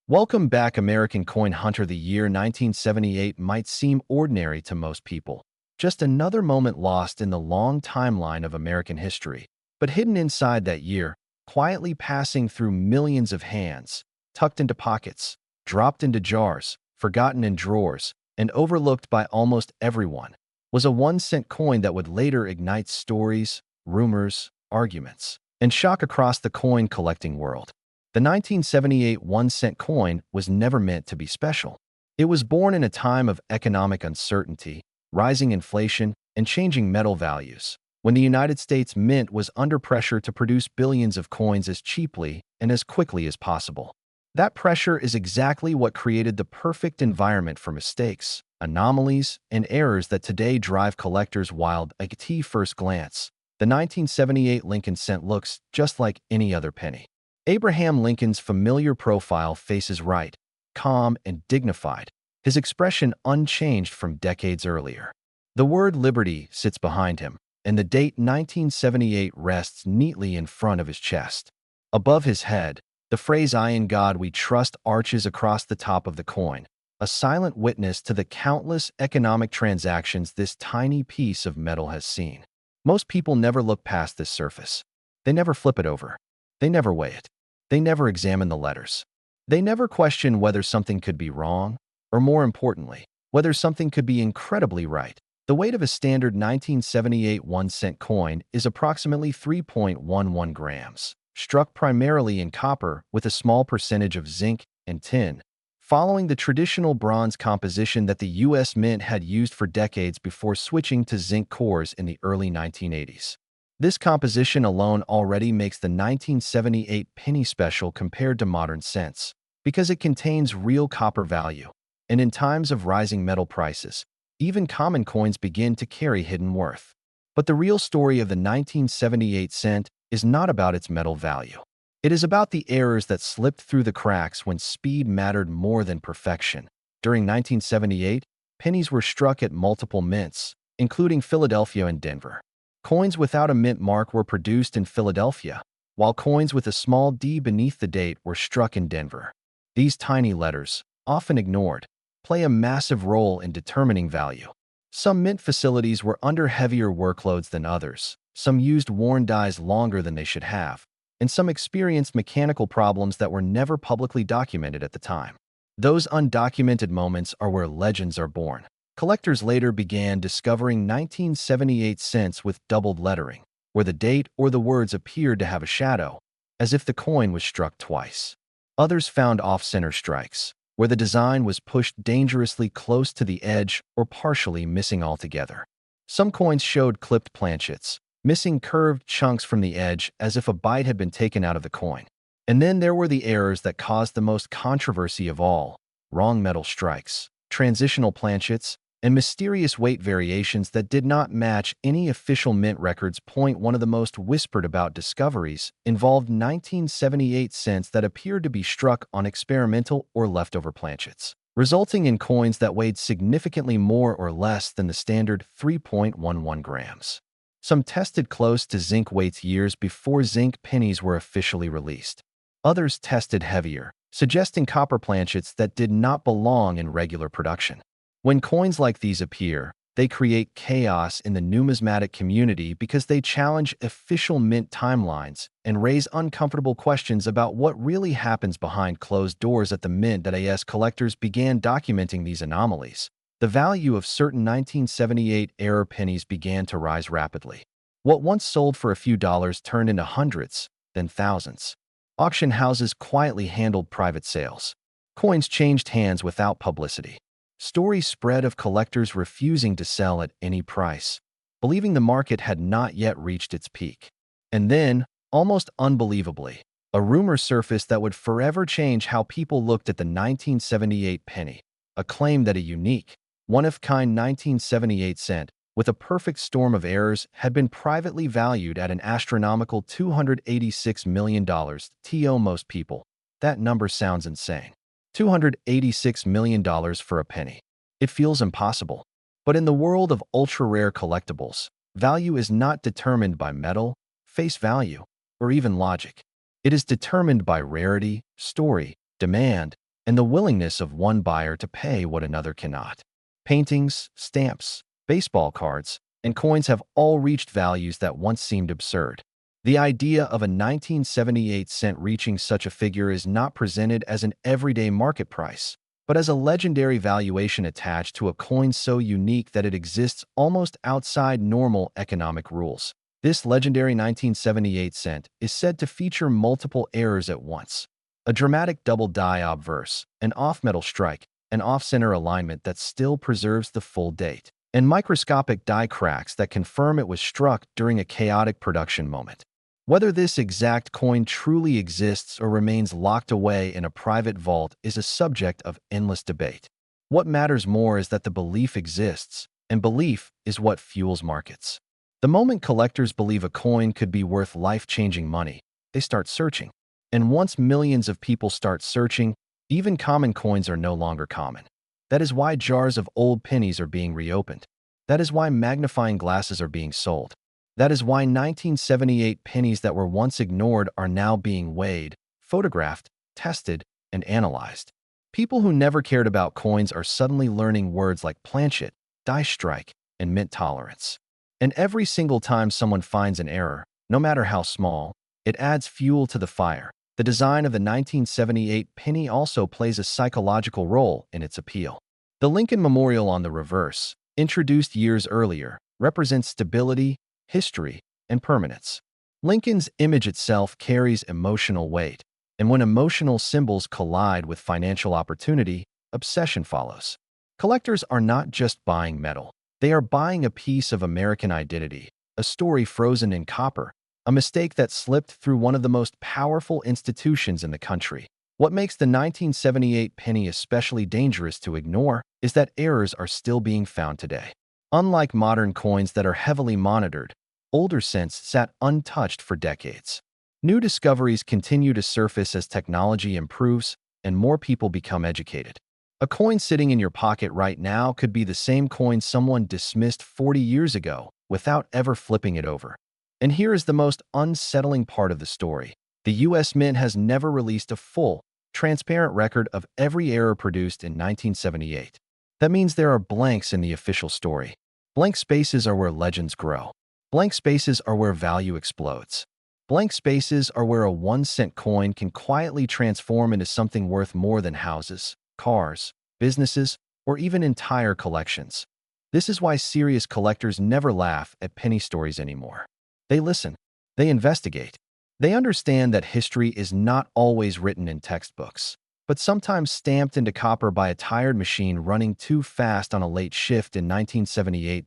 Welcome back, American Coin Hunter. The year 1978 might seem ordinary to most people, just another moment lost in the long timeline of American history. But hidden inside that year, quietly passing through millions of hands, tucked into pockets, dropped into jars, forgotten in drawers, and overlooked by almost everyone, was a 1-cent coin that would later ignite stories, rumors, arguments, and shock across the coin collecting world. The 1978 1-cent coin was never meant to be special. It was born in a time of economic uncertainty, rising inflation, and changing metal values, when the United States Mint was under pressure to produce billions of coins as cheaply and as quickly as possible. That pressure is exactly what created the perfect environment for mistakes, anomalies, and errors that today drive collectors wild. At first glance, the 1978 Lincoln cent looks just like any other penny. Abraham Lincoln's familiar profile faces right, calm and dignified, his expression unchanged from decades earlier. The word liberty sits behind him, and the date 1978 rests neatly in front of his chest. Above his head, the phrase "I in God we trust" arches across the top of the coin, a silent witness to the countless economic transactions this tiny piece of metal has seen. Most people never look past this surface. They never flip it over. They never weigh it. They never examine the letters. They never question whether something could be wrong, or more importantly, whether something could be incredibly right. The weight of a standard 1978 1-cent coin is approximately 3.11 grams, struck primarily in copper with a small percentage of zinc and tin, following the traditional bronze composition that the U.S. Mint had used for decades before switching to zinc cores in the early 1980s. This composition alone already makes the 1978 penny special compared to modern cents, because it contains real copper value. And in times of rising metal prices, even common coins begin to carry hidden worth. But the real story of the 1978 cent is not about its metal value. It is about the errors that slipped through the cracks when speed mattered more than perfection. During 1978, pennies were struck at multiple mints, including Philadelphia and Denver. Coins without a mint mark were produced in Philadelphia, while coins with a small d beneath the date were struck in Denver. These tiny letters, often ignored, play a massive role in determining value. Some mint facilities were under heavier workloads than others, some used worn dies longer than they should have, and some experienced mechanical problems that were never publicly documented at the time. Those undocumented moments are where legends are born. Collectors later began discovering 1978 cents with doubled lettering, where the date or the words appeared to have a shadow, as if the coin was struck twice. Others found off-center strikes, where the design was pushed dangerously close to the edge or partially missing altogether. Some coins showed clipped planchets, missing curved chunks from the edge as if a bite had been taken out of the coin. And then there were the errors that caused the most controversy of all: wrong metal strikes, transitional planchets, and mysterious weight variations that did not match any official mint records. One of the most whispered about discoveries involved 1978 cents that appeared to be struck on experimental or leftover planchets, resulting in coins that weighed significantly more or less than the standard 3.11 grams. Some tested close to zinc weights years before zinc pennies were officially released. Others tested heavier, suggesting copper planchets that did not belong in regular production. When coins like these appear, they create chaos in the numismatic community because they challenge official mint timelines and raise uncomfortable questions about what really happens behind closed doors at the mint. As collectors began documenting these anomalies, the value of certain 1978 era pennies began to rise rapidly. What once sold for a few dollars turned into hundreds, then thousands. Auction houses quietly handled private sales. Coins changed hands without publicity. Stories spread of collectors refusing to sell at any price, believing the market had not yet reached its peak. And then, almost unbelievably, a rumor surfaced that would forever change how people looked at the 1978 penny, a claim that a unique, one-of-kind 1978 cent, with a perfect storm of errors, had been privately valued at an astronomical $286 million. To most people, that number sounds insane. $286 million for a penny. It feels impossible. But in the world of ultra-rare collectibles, value is not determined by metal, face value, or even logic. It is determined by rarity, story, demand, and the willingness of one buyer to pay what another cannot. Paintings, stamps, baseball cards, and coins have all reached values that once seemed absurd. The idea of a 1978 cent reaching such a figure is not presented as an everyday market price, but as a legendary valuation attached to a coin so unique that it exists almost outside normal economic rules. This legendary 1978 cent is said to feature multiple errors at once: a dramatic double die obverse, an off-metal strike, an off-center alignment that still preserves the full date, and microscopic die cracks that confirm it was struck during a chaotic production moment. Whether this exact coin truly exists or remains locked away in a private vault is a subject of endless debate. What matters more is that the belief exists, and belief is what fuels markets. The moment collectors believe a coin could be worth life-changing money, they start searching. And once millions of people start searching, even common coins are no longer common. That is why jars of old pennies are being reopened. That is why magnifying glasses are being sold. That is why 1978 pennies that were once ignored are now being weighed, photographed, tested, and analyzed. People who never cared about coins are suddenly learning words like planchet, die strike, and mint tolerance. And every single time someone finds an error, no matter how small, it adds fuel to the fire. The design of the 1978 penny also plays a psychological role in its appeal. The Lincoln Memorial on the reverse, introduced years earlier, represents stability, history, and permanence. Lincoln's image itself carries emotional weight, and when emotional symbols collide with financial opportunity, obsession follows. Collectors are not just buying metal. They are buying a piece of American identity, a story frozen in copper, a mistake that slipped through one of the most powerful institutions in the country. What makes the 1978 penny especially dangerous to ignore is that errors are still being found today. Unlike modern coins that are heavily monitored, older cents sat untouched for decades. New discoveries continue to surface as technology improves and more people become educated. A coin sitting in your pocket right now could be the same coin someone dismissed 40 years ago without ever flipping it over. And here is the most unsettling part of the story. The U.S. Mint has never released a full, transparent record of every error produced in 1978. That means there are blanks in the official story. Blank spaces are where legends grow. Blank spaces are where value explodes. Blank spaces are where a 1-cent coin can quietly transform into something worth more than houses, cars, businesses, or even entire collections. This is why serious collectors never laugh at penny stories anymore. They listen. They investigate. They understand that history is not always written in textbooks, but sometimes stamped into copper by a tired machine running too fast on a late shift in 1978.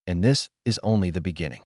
And this is only the beginning.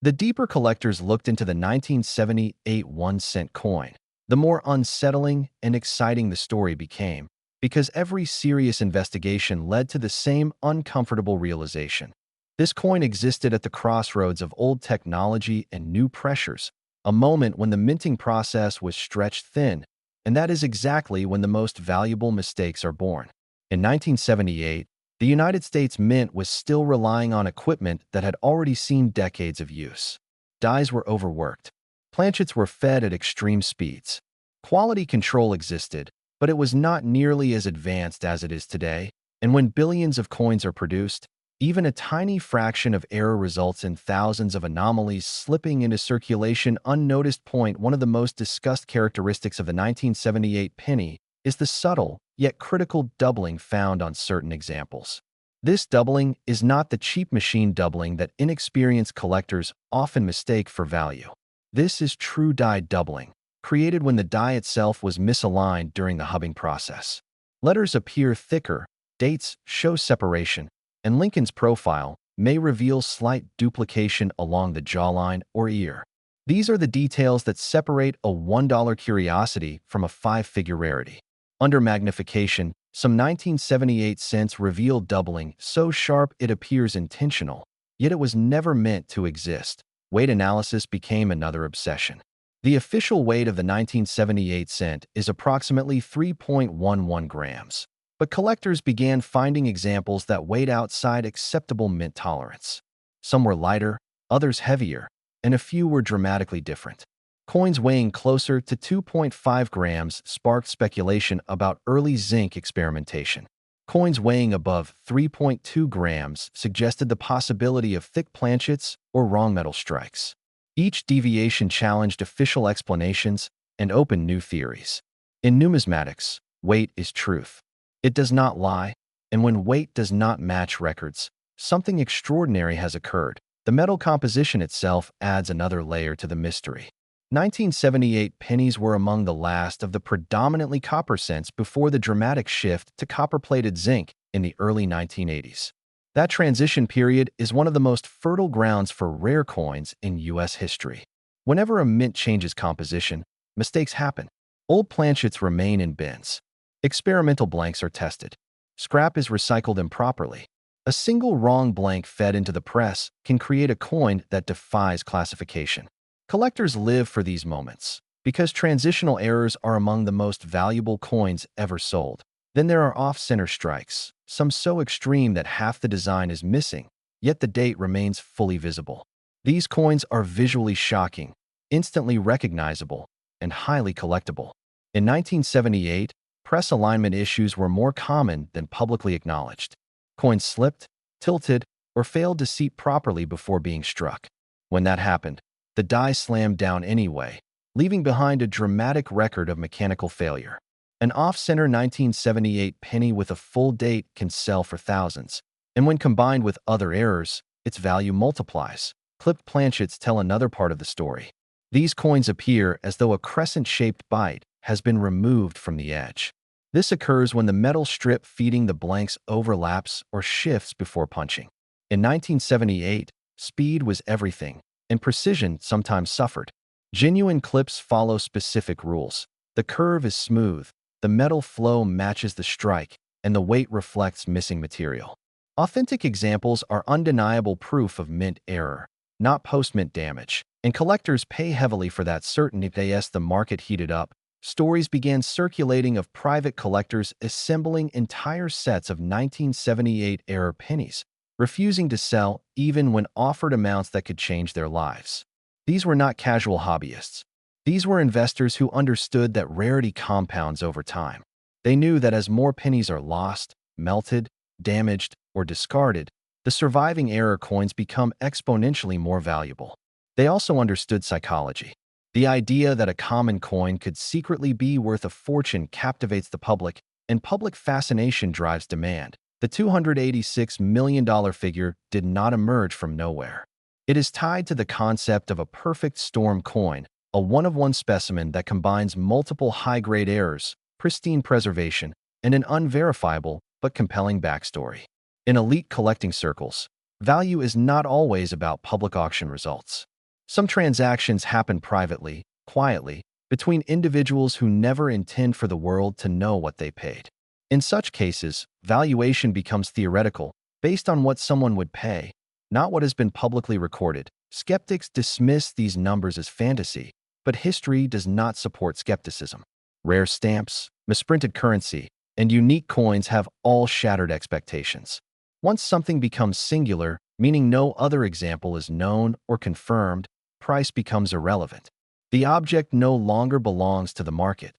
The deeper collectors looked into the 1978 1-cent coin, the more unsettling and exciting the story became, because every serious investigation led to the same uncomfortable realization. This coin existed at the crossroads of old technology and new pressures, a moment when the minting process was stretched thin, and that is exactly when the most valuable mistakes are born. In 1978, the United States Mint was still relying on equipment that had already seen decades of use. Dies were overworked. Planchets were fed at extreme speeds. Quality control existed, but it was not nearly as advanced as it is today, and when billions of coins are produced, even a tiny fraction of error results in thousands of anomalies slipping into circulation unnoticed. One of the most discussed characteristics of the 1978 penny is the subtle, yet critical doubling found on certain examples. This doubling is not the cheap machine doubling that inexperienced collectors often mistake for value. This is true die doubling, created when the die itself was misaligned during the hubbing process. Letters appear thicker, dates show separation, and Lincoln's profile may reveal slight duplication along the jawline or ear. These are the details that separate a $1 curiosity from a 5-figure rarity. Under magnification, some 1978 cents reveal doubling so sharp it appears intentional, yet it was never meant to exist. Weight analysis became another obsession. The official weight of the 1978 cent is approximately 3.11 grams, but collectors began finding examples that weighed outside acceptable mint tolerance. Some were lighter, others heavier, and a few were dramatically different. Coins weighing closer to 2.5 grams sparked speculation about early zinc experimentation. Coins weighing above 3.2 grams suggested the possibility of thick planchets or wrong metal strikes. Each deviation challenged official explanations and opened new theories. In numismatics, weight is truth. It does not lie, and when weight does not match records, something extraordinary has occurred. The metal composition itself adds another layer to the mystery. 1978 pennies were among the last of the predominantly copper cents before the dramatic shift to copper-plated zinc in the early 1980s. That transition period is one of the most fertile grounds for rare coins in U.S. history. Whenever a mint changes composition, mistakes happen. Old planchets remain in bins. Experimental blanks are tested. Scrap is recycled improperly. A single wrong blank fed into the press can create a coin that defies classification. Collectors live for these moments because transitional errors are among the most valuable coins ever sold. Then there are off-center strikes, some so extreme that half the design is missing, yet the date remains fully visible. These coins are visually shocking, instantly recognizable, and highly collectible. In 1978, press alignment issues were more common than publicly acknowledged. Coins slipped, tilted, or failed to seat properly before being struck. When that happened, the die slammed down anyway, leaving behind a dramatic record of mechanical failure. An off-center 1978 penny with a full date can sell for thousands, and when combined with other errors, its value multiplies. Clipped planchets tell another part of the story. These coins appear as though a crescent-shaped bite has been removed from the edge. This occurs when the metal strip feeding the blanks overlaps or shifts before punching. In 1978, speed was everything, and precision sometimes suffered. Genuine clips follow specific rules. The curve is smooth, the metal flow matches the strike, and the weight reflects missing material. Authentic examples are undeniable proof of mint error, not post-mint damage, and collectors pay heavily for that certainty. As the market heated up, stories began circulating of private collectors assembling entire sets of 1978-era pennies, refusing to sell even when offered amounts that could change their lives. These were not casual hobbyists. These were investors who understood that rarity compounds over time. They knew that as more pennies are lost, melted, damaged, or discarded, the surviving error coins become exponentially more valuable. They also understood psychology. The idea that a common coin could secretly be worth a fortune captivates the public, and public fascination drives demand. The $286 million figure did not emerge from nowhere. It is tied to the concept of a perfect storm coin, a one-of-one specimen that combines multiple high-grade errors, pristine preservation, and an unverifiable but compelling backstory. In elite collecting circles, value is not always about public auction results. Some transactions happen privately, quietly, between individuals who never intend for the world to know what they paid. In such cases, valuation becomes theoretical, based on what someone would pay, not what has been publicly recorded. Skeptics dismiss these numbers as fantasy, but history does not support skepticism. Rare stamps, misprinted currency, and unique coins have all shattered expectations. Once something becomes singular, meaning no other example is known or confirmed, price becomes irrelevant. The object no longer belongs to the market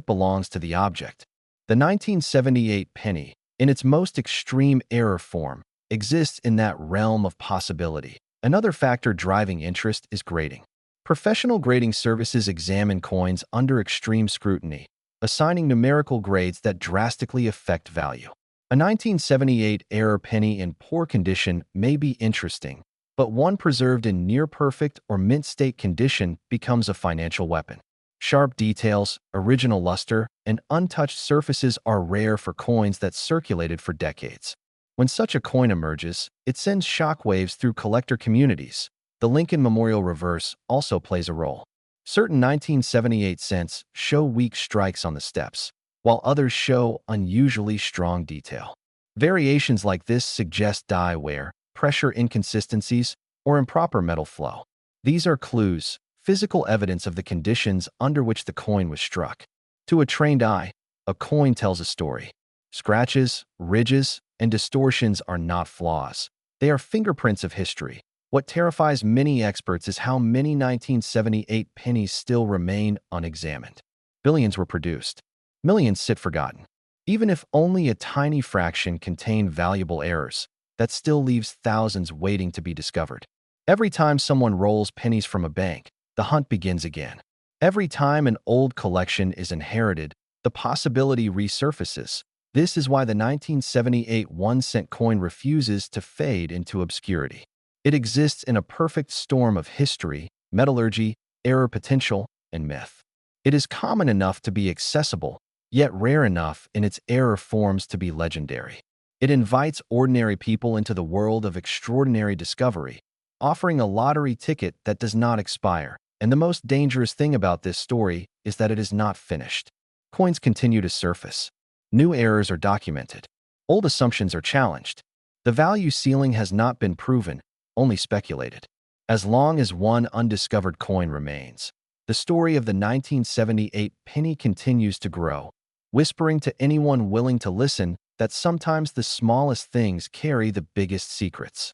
belongs to the object. The 1978 penny, in its most extreme error form, exists in that realm of possibility. Another factor driving interest is grading. Professional grading services examine coins under extreme scrutiny, assigning numerical grades that drastically affect value. A 1978 error penny in poor condition may be interesting, but one preserved in near-perfect or mint-state condition becomes a financial weapon. Sharp details, original luster, and untouched surfaces are rare for coins that circulated for decades. When such a coin emerges, it sends shockwaves through collector communities. The Lincoln Memorial reverse also plays a role. Certain 1978 cents show weak strikes on the steps, while others show unusually strong detail. Variations like this suggest die wear, pressure inconsistencies, or improper metal flow. These are clues, physical evidence of the conditions under which the coin was struck. To a trained eye, a coin tells a story. Scratches, ridges, and distortions are not flaws. They are fingerprints of history. What terrifies many experts is how many 1978 pennies still remain unexamined. Billions were produced. Millions sit forgotten. Even if only a tiny fraction contain valuable errors, that still leaves thousands waiting to be discovered. Every time someone rolls pennies from a bank, the hunt begins again. Every time an old collection is inherited, the possibility resurfaces. This is why the 1978 1-cent coin refuses to fade into obscurity. It exists in a perfect storm of history, metallurgy, error potential, and myth. It is common enough to be accessible, yet rare enough in its error forms to be legendary. It invites ordinary people into the world of extraordinary discovery, offering a lottery ticket that does not expire. And the most dangerous thing about this story is that it is not finished. Coins continue to surface. New errors are documented. Old assumptions are challenged. The value ceiling has not been proven, only speculated. As long as one undiscovered coin remains, the story of the 1978 penny continues to grow, whispering to anyone willing to listen that sometimes the smallest things carry the biggest secrets.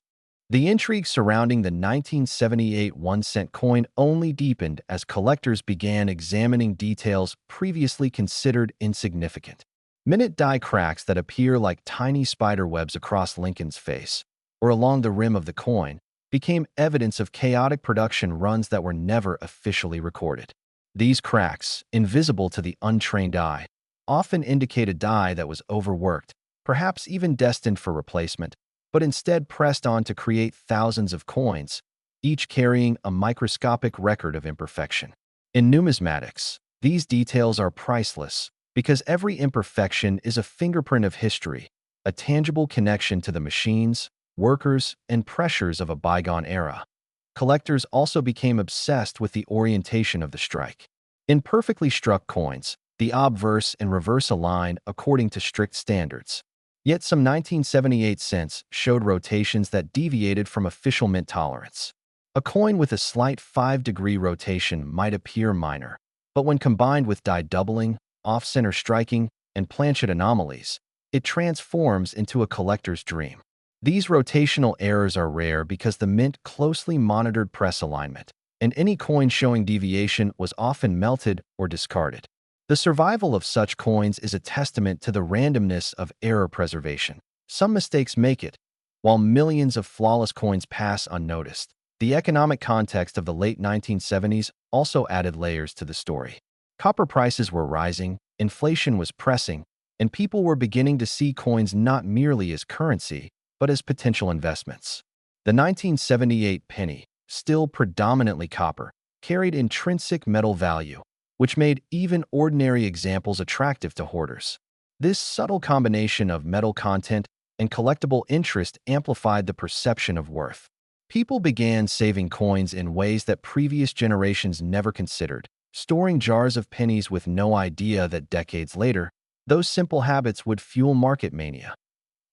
The intrigue surrounding the 1978 1-cent coin only deepened as collectors began examining details previously considered insignificant. Minute die cracks that appear like tiny spider webs across Lincoln's face, or along the rim of the coin, became evidence of chaotic production runs that were never officially recorded. These cracks, invisible to the untrained eye, often indicate a die that was overworked, perhaps even destined for replacement, but instead pressed on to create thousands of coins, each carrying a microscopic record of imperfection. In numismatics, these details are priceless because every imperfection is a fingerprint of history, a tangible connection to the machines, workers, and pressures of a bygone era. Collectors also became obsessed with the orientation of the strike. In perfectly struck coins, the obverse and reverse align according to strict standards. Yet some 1978 cents showed rotations that deviated from official mint tolerance. A coin with a slight 5-degree rotation might appear minor, but when combined with die doubling, off-center striking, and planchet anomalies, it transforms into a collector's dream. These rotational errors are rare because the mint closely monitored press alignment, and any coin showing deviation was often melted or discarded. The survival of such coins is a testament to the randomness of error preservation. Some mistakes make it, while millions of flawless coins pass unnoticed. The economic context of the late 1970s also added layers to the story. Copper prices were rising, inflation was pressing, and people were beginning to see coins not merely as currency, but as potential investments. The 1978 penny, still predominantly copper, carried intrinsic metal value, which made even ordinary examples attractive to hoarders. This subtle combination of metal content and collectible interest amplified the perception of worth. People began saving coins in ways that previous generations never considered, storing jars of pennies with no idea that decades later, those simple habits would fuel market mania.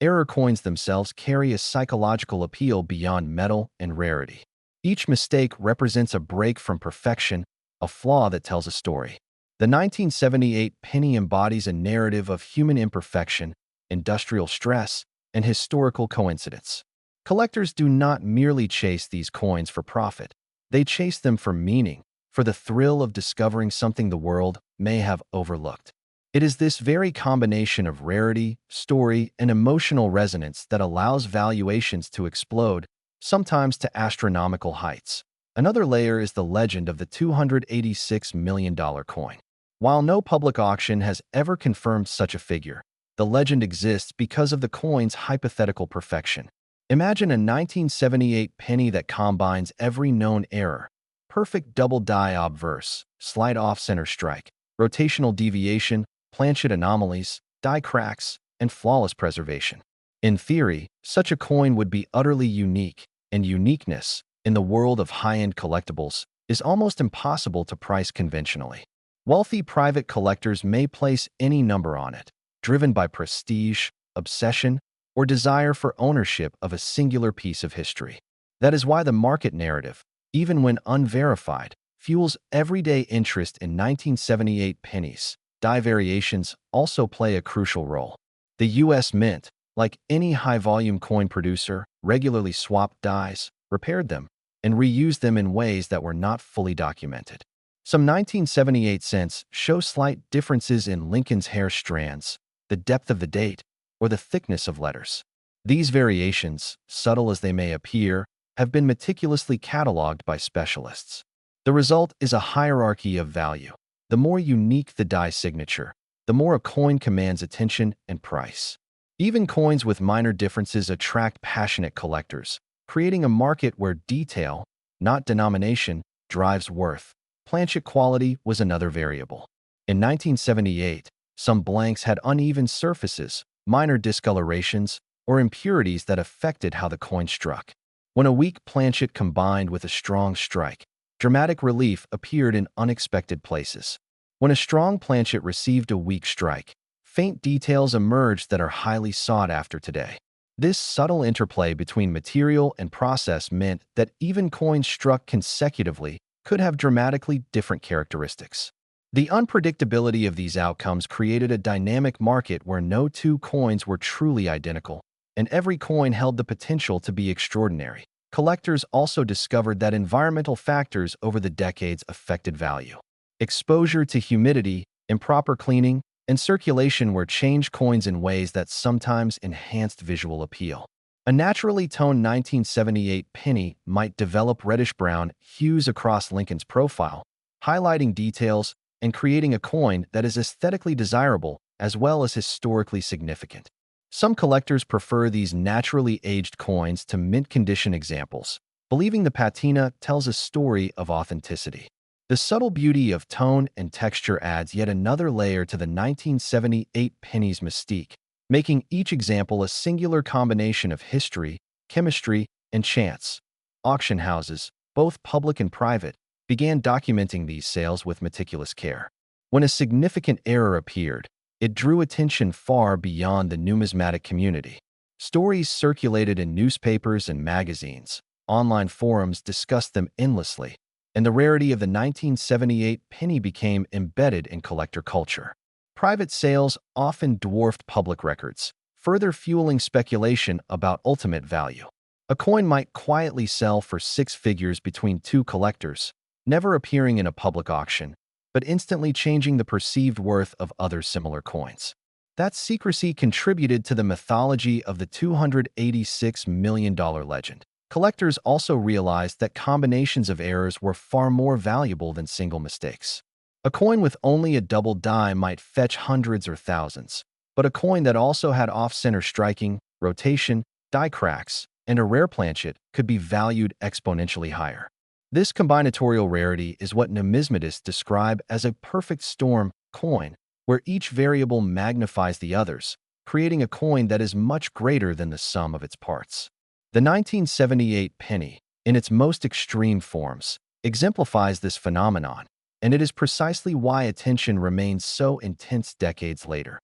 Error coins themselves carry a psychological appeal beyond metal and rarity. Each mistake represents a break from perfection, a flaw that tells a story. The 1978 penny embodies a narrative of human imperfection, industrial stress, and historical coincidence. Collectors do not merely chase these coins for profit. They chase them for meaning, for the thrill of discovering something the world may have overlooked. It is this very combination of rarity, story, and emotional resonance that allows valuations to explode, sometimes to astronomical heights. Another layer is the legend of the $286 million coin. While no public auction has ever confirmed such a figure, the legend exists because of the coin's hypothetical perfection. Imagine a 1978 penny that combines every known error: perfect double die obverse, slight off-center strike, rotational deviation, planchet anomalies, die cracks, and flawless preservation. In theory, such a coin would be utterly unique, and uniqueness, in the world of high-end collectibles, is almost impossible to price conventionally. Wealthy private collectors may place any number on it, driven by prestige, obsession, or desire for ownership of a singular piece of history. That is why the market narrative, even when unverified, fuels everyday interest in 1978 pennies. Die variations also play a crucial role. The U.S. Mint, like any high-volume coin producer, regularly swapped dies, repaired them, and reused them in ways that were not fully documented. Some 1978 cents show slight differences in Lincoln's hair strands, the depth of the date, or the thickness of letters. These variations, subtle as they may appear, have been meticulously cataloged by specialists. The result is a hierarchy of value. The more unique the die signature, the more a coin commands attention and price. Even coins with minor differences attract passionate collectors, creating a market where detail, not denomination, drives worth. Planchet quality was another variable. In 1978, some blanks had uneven surfaces, minor discolorations, or impurities that affected how the coin struck. When a weak planchet combined with a strong strike, dramatic relief appeared in unexpected places. When a strong planchet received a weak strike, faint details emerged that are highly sought after today. This subtle interplay between material and process meant that even coins struck consecutively could have dramatically different characteristics. The unpredictability of these outcomes created a dynamic market where no two coins were truly identical, and every coin held the potential to be extraordinary. Collectors also discovered that environmental factors over the decades affected value. Exposure to humidity, improper cleaning, and circulation were changed coins in ways that sometimes enhanced visual appeal. A naturally toned 1978 penny might develop reddish-brown hues across Lincoln's profile, highlighting details and creating a coin that is aesthetically desirable as well as historically significant. Some collectors prefer these naturally aged coins to mint-condition examples, believing the patina tells a story of authenticity. The subtle beauty of tone and texture adds yet another layer to the 1978 penny's mystique, making each example a singular combination of history, chemistry, and chance. Auction houses, both public and private, began documenting these sales with meticulous care. When a significant error appeared, it drew attention far beyond the numismatic community. Stories circulated in newspapers and magazines. Online forums discussed them endlessly, and the rarity of the 1978 penny became embedded in collector culture. Private sales often dwarfed public records, further fueling speculation about ultimate value. A coin might quietly sell for six figures between two collectors, never appearing in a public auction, but instantly changing the perceived worth of other similar coins. That secrecy contributed to the mythology of the $286 million legend. Collectors also realized that combinations of errors were far more valuable than single mistakes. A coin with only a double die might fetch hundreds or thousands, but a coin that also had off-center striking, rotation, die cracks, and a rare planchet could be valued exponentially higher. This combinatorial rarity is what numismatists describe as a perfect storm coin, where each variable magnifies the others, creating a coin that is much greater than the sum of its parts. The 1978 penny, in its most extreme forms, exemplifies this phenomenon, and it is precisely why attention remains so intense decades later.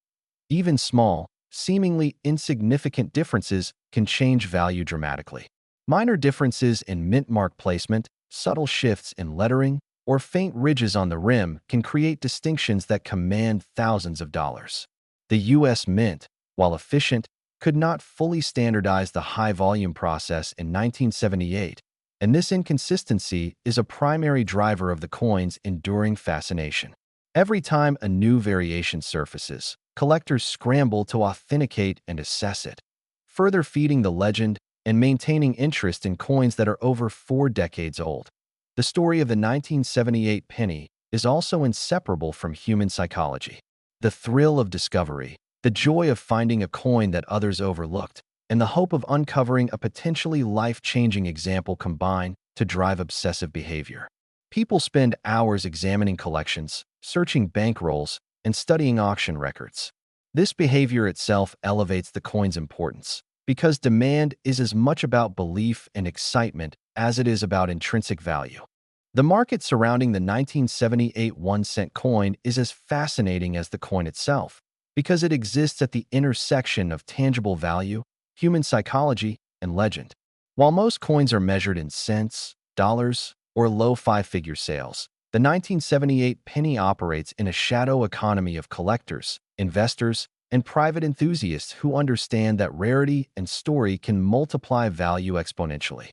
Even small, seemingly insignificant differences can change value dramatically. Minor differences in mint mark placement, subtle shifts in lettering, or faint ridges on the rim can create distinctions that command thousands of dollars. The U.S. Mint, while efficient, could not fully standardize the high-volume process in 1978, and this inconsistency is a primary driver of the coin's enduring fascination. Every time a new variation surfaces, collectors scramble to authenticate and assess it, further feeding the legend and maintaining interest in coins that are over 4 decades old. The story of the 1978 penny is also inseparable from human psychology. The thrill of discovery, the joy of finding a coin that others overlooked, and the hope of uncovering a potentially life-changing example combine to drive obsessive behavior. People spend hours examining collections, searching bankrolls, and studying auction records. This behavior itself elevates the coin's importance, because demand is as much about belief and excitement as it is about intrinsic value. The market surrounding the 1978 1-cent coin is as fascinating as the coin itself, because it exists at the intersection of tangible value, human psychology, and legend. While most coins are measured in cents, dollars, or low five-figure sales, the 1978 penny operates in a shadow economy of collectors, investors, and private enthusiasts who understand that rarity and story can multiply value exponentially.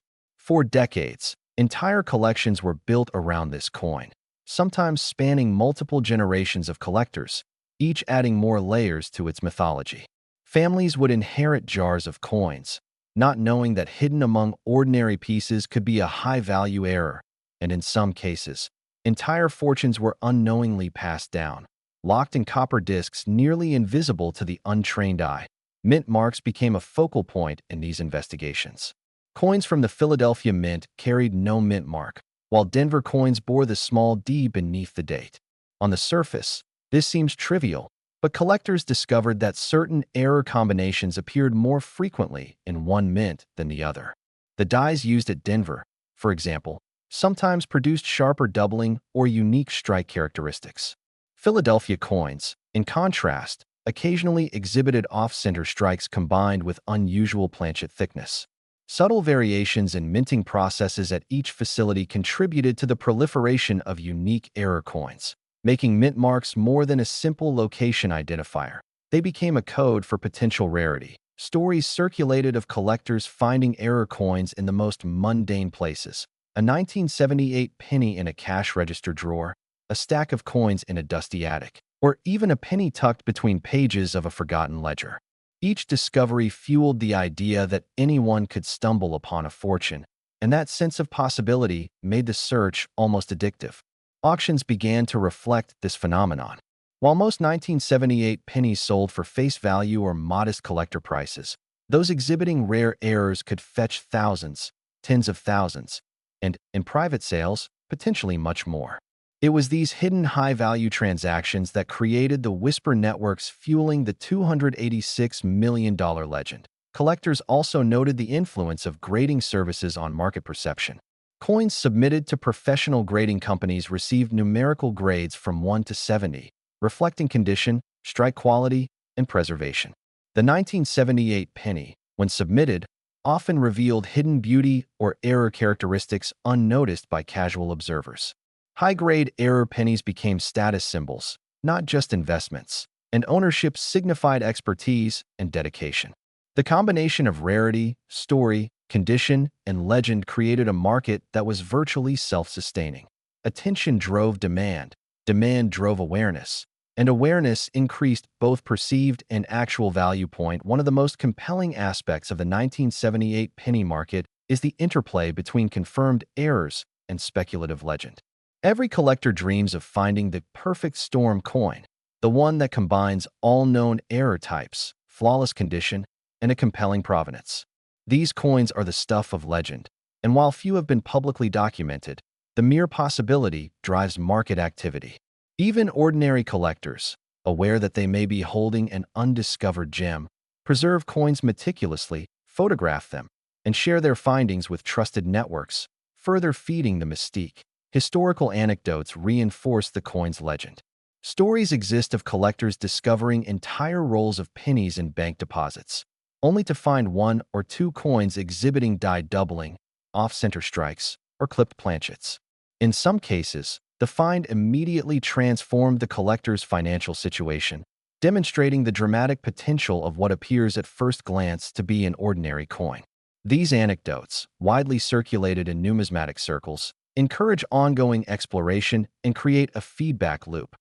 For decades, entire collections were built around this coin, sometimes spanning multiple generations of collectors, each adding more layers to its mythology. Families would inherit jars of coins, not knowing that hidden among ordinary pieces could be a high-value error, and in some cases, entire fortunes were unknowingly passed down, locked in copper discs nearly invisible to the untrained eye. Mint marks became a focal point in these investigations. Coins from the Philadelphia Mint carried no mint mark, while Denver coins bore the small D beneath the date. On the surface, this seems trivial, but collectors discovered that certain error combinations appeared more frequently in one mint than the other. The dies used at Denver, for example, sometimes produced sharper doubling or unique strike characteristics. Philadelphia coins, in contrast, occasionally exhibited off-center strikes combined with unusual planchet thickness. Subtle variations in minting processes at each facility contributed to the proliferation of unique error coins, making mint marks more than a simple location identifier. They became a code for potential rarity. Stories circulated of collectors finding error coins in the most mundane places: a 1978 penny in a cash register drawer, a stack of coins in a dusty attic, or even a penny tucked between pages of a forgotten ledger. Each discovery fueled the idea that anyone could stumble upon a fortune, and that sense of possibility made the search almost addictive. Auctions began to reflect this phenomenon. While most 1978 pennies sold for face value or modest collector prices, those exhibiting rare errors could fetch thousands, tens of thousands, and, in private sales, potentially much more. It was these hidden high-value transactions that created the whisper networks fueling the $286 million legend. Collectors also noted the influence of grading services on market perception. Coins submitted to professional grading companies received numerical grades from 1 to 70, reflecting condition, strike quality, and preservation. The 1978 penny, when submitted, often revealed hidden beauty or error characteristics unnoticed by casual observers. High-grade error pennies became status symbols, not just investments, and ownership signified expertise and dedication. The combination of rarity, story, condition, and legend created a market that was virtually self-sustaining. Attention drove demand, demand drove awareness, and awareness increased both perceived and actual value. One of the most compelling aspects of the 1978 penny market is the interplay between confirmed errors and speculative legend. Every collector dreams of finding the perfect storm coin, the one that combines all known error types, flawless condition, and a compelling provenance. These coins are the stuff of legend, and while few have been publicly documented, the mere possibility drives market activity. Even ordinary collectors, aware that they may be holding an undiscovered gem, preserve coins meticulously, photograph them, and share their findings with trusted networks, further feeding the mystique. Historical anecdotes reinforce the coin's legend. Stories exist of collectors discovering entire rolls of pennies in bank deposits, only to find one or two coins exhibiting die doubling, off-center strikes, or clipped planchets. In some cases, the find immediately transformed the collector's financial situation, demonstrating the dramatic potential of what appears at first glance to be an ordinary coin. These anecdotes, widely circulated in numismatic circles, encourage ongoing exploration and create a feedback loop.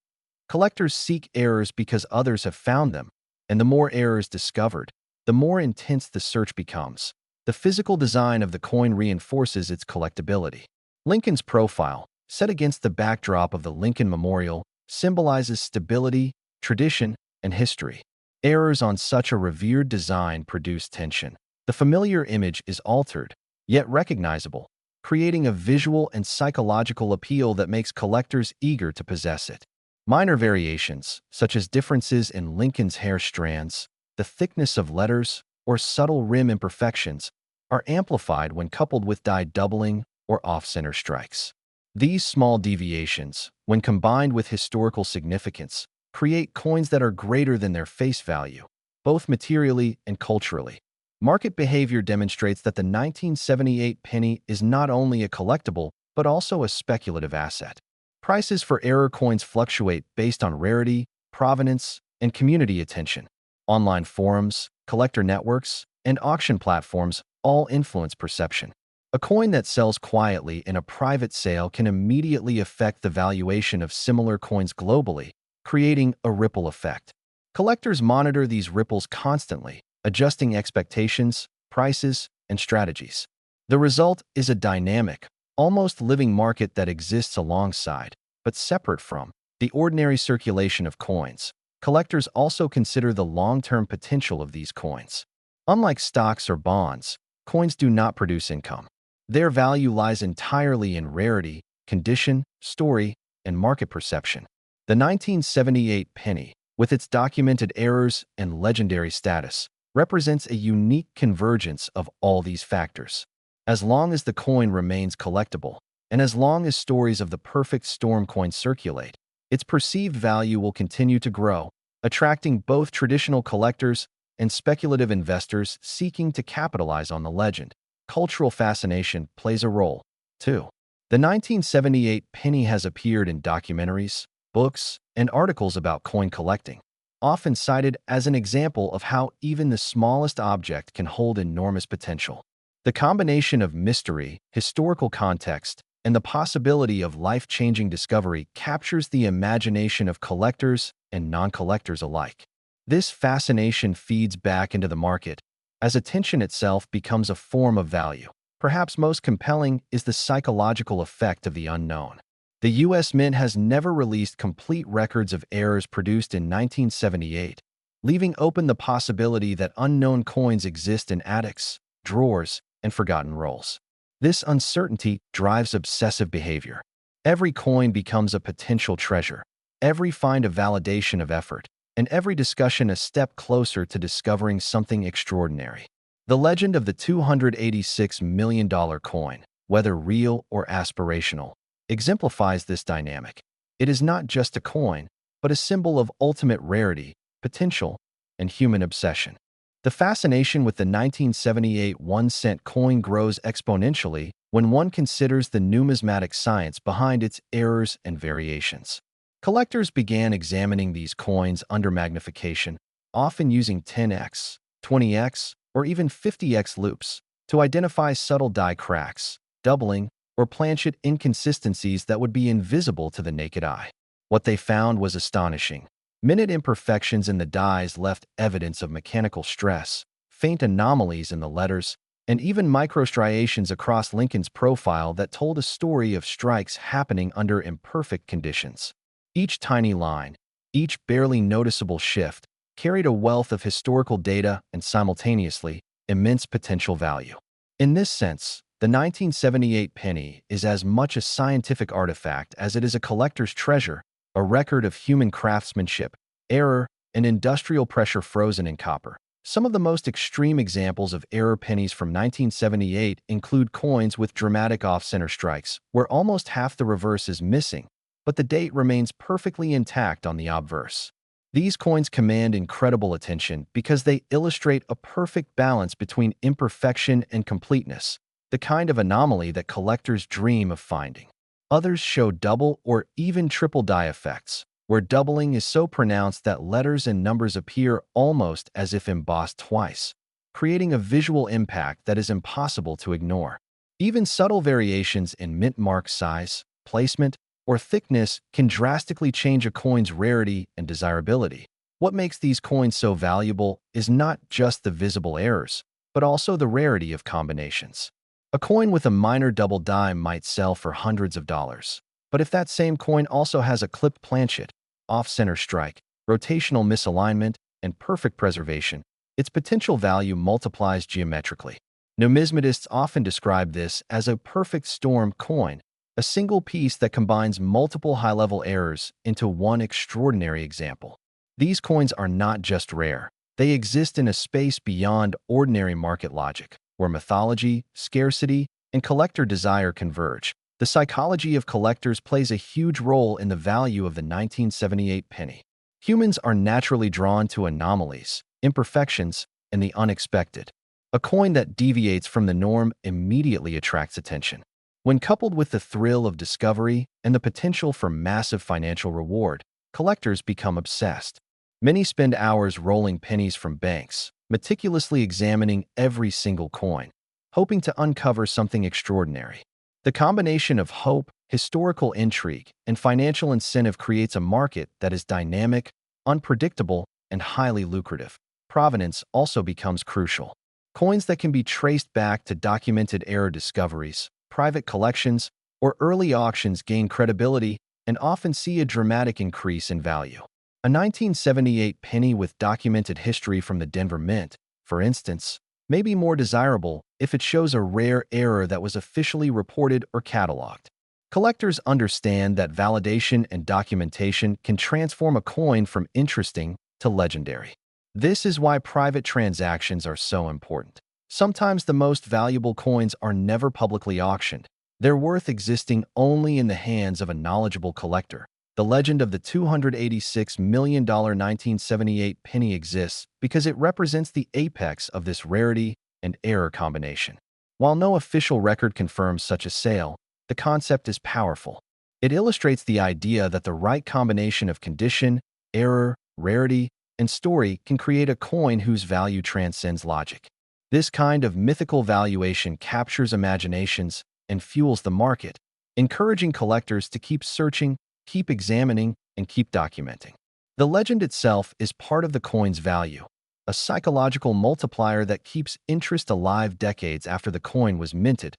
Collectors seek errors because others have found them, and the more errors discovered, the more intense the search becomes. The physical design of the coin reinforces its collectability. Lincoln's profile, set against the backdrop of the Lincoln Memorial, symbolizes stability, tradition, and history. Errors on such a revered design produce tension. The familiar image is altered, yet recognizable, creating a visual and psychological appeal that makes collectors eager to possess it. Minor variations, such as differences in Lincoln's hair strands, the thickness of letters, or subtle rim imperfections, are amplified when coupled with die doubling or off-center strikes. These small deviations, when combined with historical significance, create coins that are greater than their face value, both materially and culturally. Market behavior demonstrates that the 1978 penny is not only a collectible, but also a speculative asset. Prices for error coins fluctuate based on rarity, provenance, and community attention. Online forums, collector networks, and auction platforms all influence perception. A coin that sells quietly in a private sale can immediately affect the valuation of similar coins globally, creating a ripple effect. Collectors monitor these ripples constantly, adjusting expectations, prices, and strategies. The result is a dynamic, almost living market that exists alongside, but separate from, the ordinary circulation of coins. Collectors also consider the long-term potential of these coins. Unlike stocks or bonds, coins do not produce income. Their value lies entirely in rarity, condition, story, and market perception. The 1978 penny, with its documented errors and legendary status, represents a unique convergence of all these factors. As long as the coin remains collectible, and as long as stories of the perfect storm coin circulate, its perceived value will continue to grow, attracting both traditional collectors and speculative investors seeking to capitalize on the legend. Cultural fascination plays a role, too. The 1978 penny has appeared in documentaries, books, and articles about coin collecting, often cited as an example of how even the smallest object can hold enormous potential. The combination of mystery, historical context, and the possibility of life-changing discovery captures the imagination of collectors and non-collectors alike. This fascination feeds back into the market, as attention itself becomes a form of value. Perhaps most compelling is the psychological effect of the unknown. The U.S. Mint has never released complete records of errors produced in 1978, leaving open the possibility that unknown coins exist in attics, drawers, and forgotten rolls. This uncertainty drives obsessive behavior. Every coin becomes a potential treasure, every find a validation of effort, and every discussion a step closer to discovering something extraordinary. The legend of the $286 million coin, whether real or aspirational, exemplifies this dynamic. It is not just a coin, but a symbol of ultimate rarity, potential, and human obsession. The fascination with the 1978 1-cent coin grows exponentially when one considers the numismatic science behind its errors and variations. Collectors began examining these coins under magnification, often using 10x, 20x, or even 50x loops to identify subtle die cracks, doubling, or planchet inconsistencies that would be invisible to the naked eye. What they found was astonishing. Minute imperfections in the dies left evidence of mechanical stress, faint anomalies in the letters, and even microstriations across Lincoln's profile that told a story of strikes happening under imperfect conditions. Each tiny line, each barely noticeable shift, carried a wealth of historical data and simultaneously immense potential value. In this sense, the 1978 penny is as much a scientific artifact as it is a collector's treasure, a record of human craftsmanship, error, and industrial pressure frozen in copper. Some of the most extreme examples of error pennies from 1978 include coins with dramatic off-center strikes, where almost half the reverse is missing, but the date remains perfectly intact on the obverse. These coins command incredible attention because they illustrate a perfect balance between imperfection and completeness, the kind of anomaly that collectors dream of finding. Others show double or even triple die effects, where doubling is so pronounced that letters and numbers appear almost as if embossed twice, creating a visual impact that is impossible to ignore. Even subtle variations in mint mark size, placement, or thickness can drastically change a coin's rarity and desirability. What makes these coins so valuable is not just the visible errors, but also the rarity of combinations. A coin with a minor double dime might sell for hundreds of dollars. But if that same coin also has a clipped planchet, off-center strike, rotational misalignment, and perfect preservation, its potential value multiplies geometrically. Numismatists often describe this as a perfect storm coin, a single piece that combines multiple high-level errors into one extraordinary example. These coins are not just rare. They exist in a space beyond ordinary market logic, where mythology, scarcity, and collector desire converge. The psychology of collectors plays a huge role in the value of the 1978 penny. Humans are naturally drawn to anomalies, imperfections, and the unexpected. A coin that deviates from the norm immediately attracts attention. When coupled with the thrill of discovery and the potential for massive financial reward, collectors become obsessed. Many spend hours rolling pennies from banks, meticulously examining every single coin, hoping to uncover something extraordinary. The combination of hope, historical intrigue, and financial incentive creates a market that is dynamic, unpredictable, and highly lucrative. Provenance also becomes crucial. Coins that can be traced back to documented era discoveries, private collections, or early auctions gain credibility and often see a dramatic increase in value. A 1978 penny with documented history from the Denver Mint, for instance, may be more desirable if it shows a rare error that was officially reported or cataloged. Collectors understand that validation and documentation can transform a coin from interesting to legendary. This is why private transactions are so important. Sometimes the most valuable coins are never publicly auctioned. Their worth existing only in the hands of a knowledgeable collector. The legend of the $286 million 1978 penny exists because it represents the apex of this rarity and error combination. While no official record confirms such a sale, the concept is powerful. It illustrates the idea that the right combination of condition, error, rarity, and story can create a coin whose value transcends logic. This kind of mythical valuation captures imaginations and fuels the market, encouraging collectors to keep searching, keep examining, and keep documenting. The legend itself is part of the coin's value, a psychological multiplier that keeps interest alive decades after the coin was minted.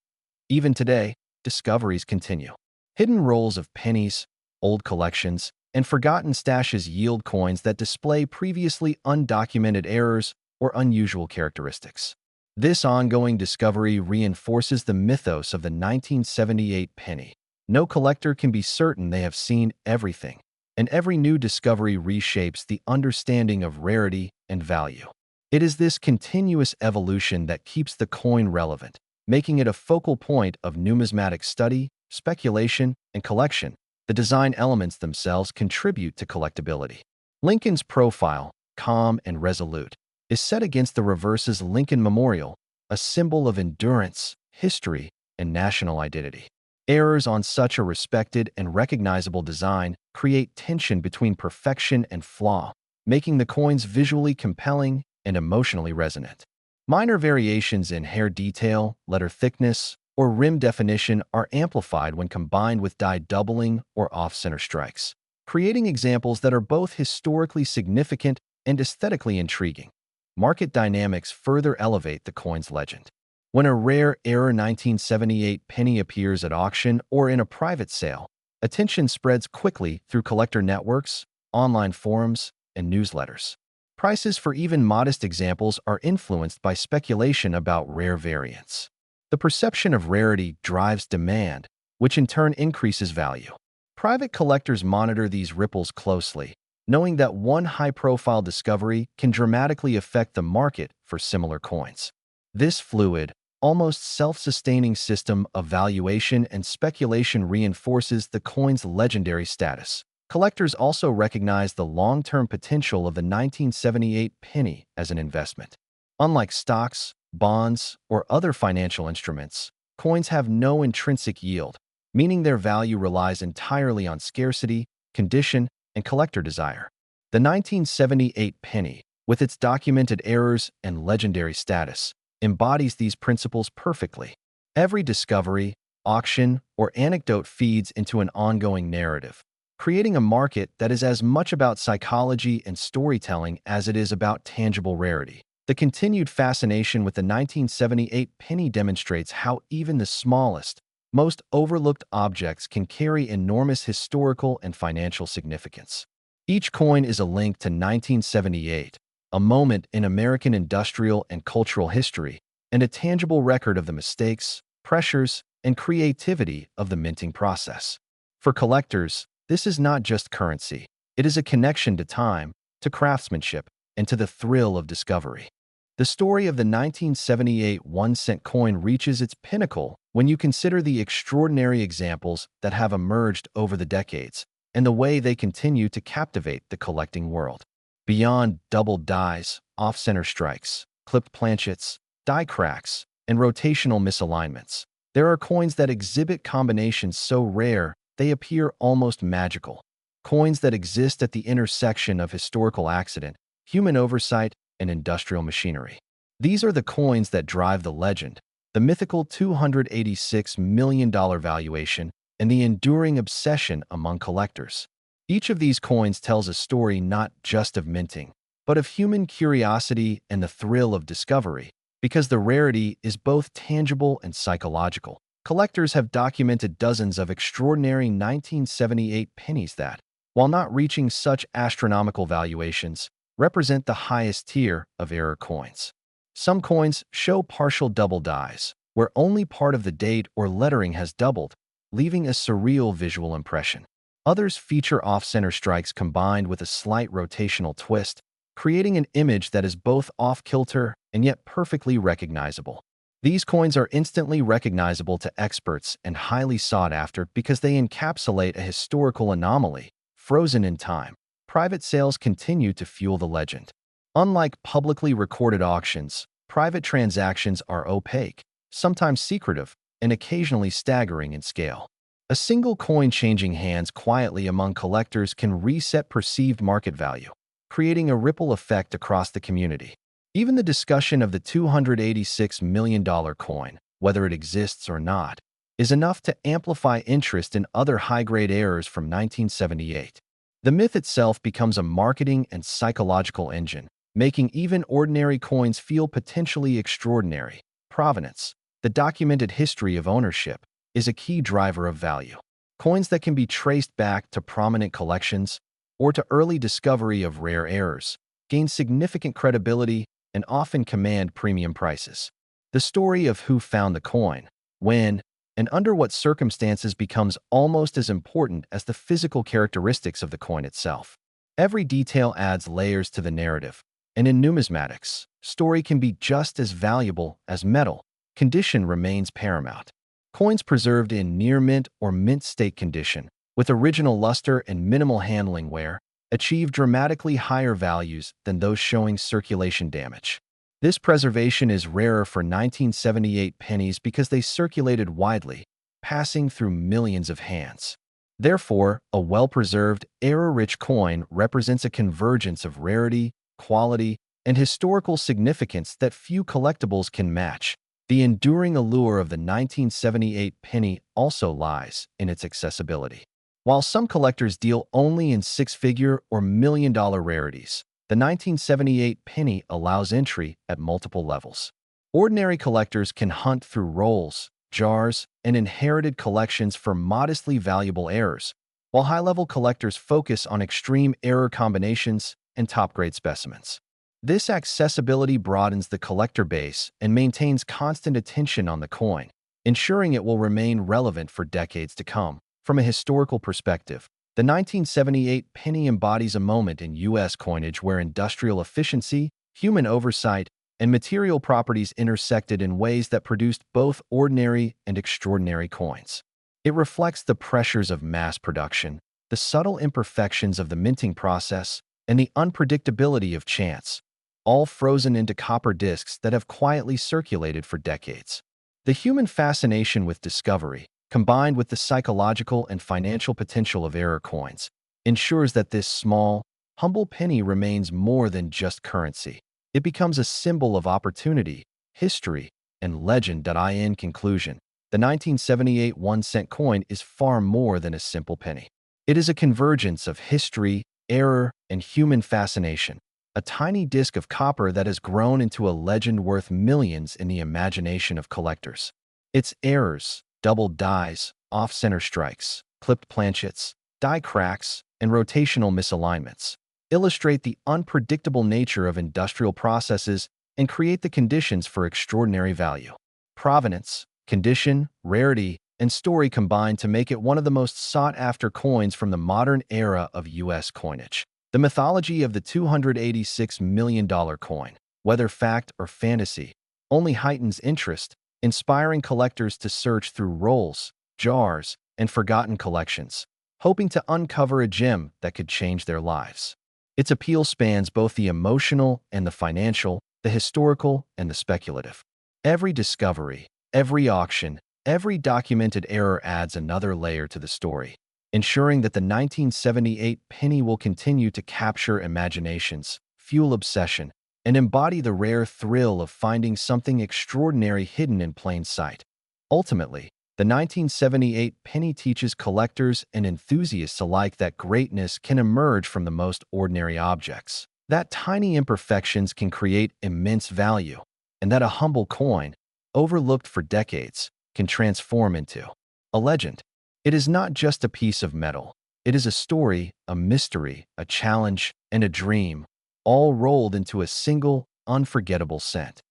Even today, discoveries continue. Hidden rolls of pennies, old collections, and forgotten stashes yield coins that display previously undocumented errors or unusual characteristics. This ongoing discovery reinforces the mythos of the 1978 penny. No collector can be certain they have seen everything, and every new discovery reshapes the understanding of rarity and value. It is this continuous evolution that keeps the coin relevant, making it a focal point of numismatic study, speculation, and collection. The design elements themselves contribute to collectability. Lincoln's profile, calm and resolute, is set against the reverse's Lincoln Memorial, a symbol of endurance, history, and national identity. Errors on such a respected and recognizable design create tension between perfection and flaw, making the coins visually compelling and emotionally resonant. Minor variations in hair detail, letter thickness, or rim definition are amplified when combined with die doubling or off-center strikes, creating examples that are both historically significant and aesthetically intriguing. Market dynamics further elevate the coin's legend. When a rare error 1978 penny appears at auction or in a private sale, attention spreads quickly through collector networks, online forums, and newsletters. Prices for even modest examples are influenced by speculation about rare variants. The perception of rarity drives demand, which in turn increases value. Private collectors monitor these ripples closely, knowing that one high-profile discovery can dramatically affect the market for similar coins. This fluid, almost self-sustaining system of valuation and speculation reinforces the coin's legendary status. Collectors also recognize the long-term potential of the 1978 penny as an investment. Unlike stocks, bonds, or other financial instruments, coins have no intrinsic yield, meaning their value relies entirely on scarcity, condition, and collector desire. The 1978 penny, with its documented errors and legendary status, embodies these principles perfectly. Every discovery, auction, or anecdote feeds into an ongoing narrative, creating a market that is as much about psychology and storytelling as it is about tangible rarity. The continued fascination with the 1978 penny demonstrates how even the smallest, most overlooked objects can carry enormous historical and financial significance. Each coin is a link to 1978, a moment in American industrial and cultural history, and a tangible record of the mistakes, pressures, and creativity of the minting process. For collectors, this is not just currency. It is a connection to time, to craftsmanship, and to the thrill of discovery. The story of the 1978 1-cent coin reaches its pinnacle when you consider the extraordinary examples that have emerged over the decades and the way they continue to captivate the collecting world. Beyond doubled dies, off-center strikes, clipped planchets, die cracks, and rotational misalignments, there are coins that exhibit combinations so rare they appear almost magical. Coins that exist at the intersection of historical accident, human oversight, and industrial machinery. These are the coins that drive the legend, the mythical $286 million valuation, and the enduring obsession among collectors. Each of these coins tells a story not just of minting, but of human curiosity and the thrill of discovery, because the rarity is both tangible and psychological. Collectors have documented dozens of extraordinary 1978 pennies that, while not reaching such astronomical valuations, represent the highest tier of error coins. Some coins show partial double dies, where only part of the date or lettering has doubled, leaving a surreal visual impression. Others feature off-center strikes combined with a slight rotational twist, creating an image that is both off-kilter and yet perfectly recognizable. These coins are instantly recognizable to experts and highly sought after because they encapsulate a historical anomaly, frozen in time. Private sales continue to fuel the legend. Unlike publicly recorded auctions, private transactions are opaque, sometimes secretive, and occasionally staggering in scale. A single coin changing hands quietly among collectors can reset perceived market value, creating a ripple effect across the community. Even the discussion of the $286 million coin, whether it exists or not, is enough to amplify interest in other high-grade errors from 1978. The myth itself becomes a marketing and psychological engine, making even ordinary coins feel potentially extraordinary. Provenance, the documented history of ownership, is a key driver of value. Coins that can be traced back to prominent collections or to early discovery of rare errors gain significant credibility and often command premium prices. The story of who found the coin, when, and under what circumstances becomes almost as important as the physical characteristics of the coin itself. Every detail adds layers to the narrative, and in numismatics, story can be just as valuable as metal. Condition remains paramount. Coins preserved in near mint or mint state condition, with original luster and minimal handling wear, achieve dramatically higher values than those showing circulation damage. This preservation is rarer for 1978 pennies because they circulated widely, passing through millions of hands. Therefore, a well-preserved, error-rich coin represents a convergence of rarity, quality, and historical significance that few collectibles can match. The enduring allure of the 1978 penny also lies in its accessibility. While some collectors deal only in six-figure or million-dollar rarities, the 1978 penny allows entry at multiple levels. Ordinary collectors can hunt through rolls, jars, and inherited collections for modestly valuable errors, while high-level collectors focus on extreme error combinations and top-grade specimens. This accessibility broadens the collector base and maintains constant attention on the coin, ensuring it will remain relevant for decades to come. From a historical perspective, the 1978 penny embodies a moment in U.S. coinage where industrial efficiency, human oversight, and material properties intersected in ways that produced both ordinary and extraordinary coins. It reflects the pressures of mass production, the subtle imperfections of the minting process, and the unpredictability of chance, all frozen into copper discs that have quietly circulated for decades. The human fascination with discovery, combined with the psychological and financial potential of error coins, ensures that this small, humble penny remains more than just currency. It becomes a symbol of opportunity, history, and legend. In conclusion, the 1978 1-cent coin is far more than a simple penny. It is a convergence of history, error, and human fascination. A tiny disc of copper that has grown into a legend worth millions in the imagination of collectors. Its errors, doubled dies, off-center strikes, clipped planchets, die cracks, and rotational misalignments illustrate the unpredictable nature of industrial processes and create the conditions for extraordinary value. Provenance, condition, rarity, and story combine to make it one of the most sought-after coins from the modern era of U.S. coinage. The mythology of the $286 million coin, whether fact or fantasy, only heightens interest, inspiring collectors to search through rolls, jars, and forgotten collections, hoping to uncover a gem that could change their lives. Its appeal spans both the emotional and the financial, the historical and the speculative. Every discovery, every auction, every documented error adds another layer to the story, ensuring that the 1978 penny will continue to capture imaginations, fuel obsession, and embody the rare thrill of finding something extraordinary hidden in plain sight. Ultimately, the 1978 penny teaches collectors and enthusiasts alike that greatness can emerge from the most ordinary objects, that tiny imperfections can create immense value, and that a humble coin, overlooked for decades, can transform into a legend. It is not just a piece of metal. It is a story, a mystery, a challenge, and a dream, all rolled into a single, unforgettable cent.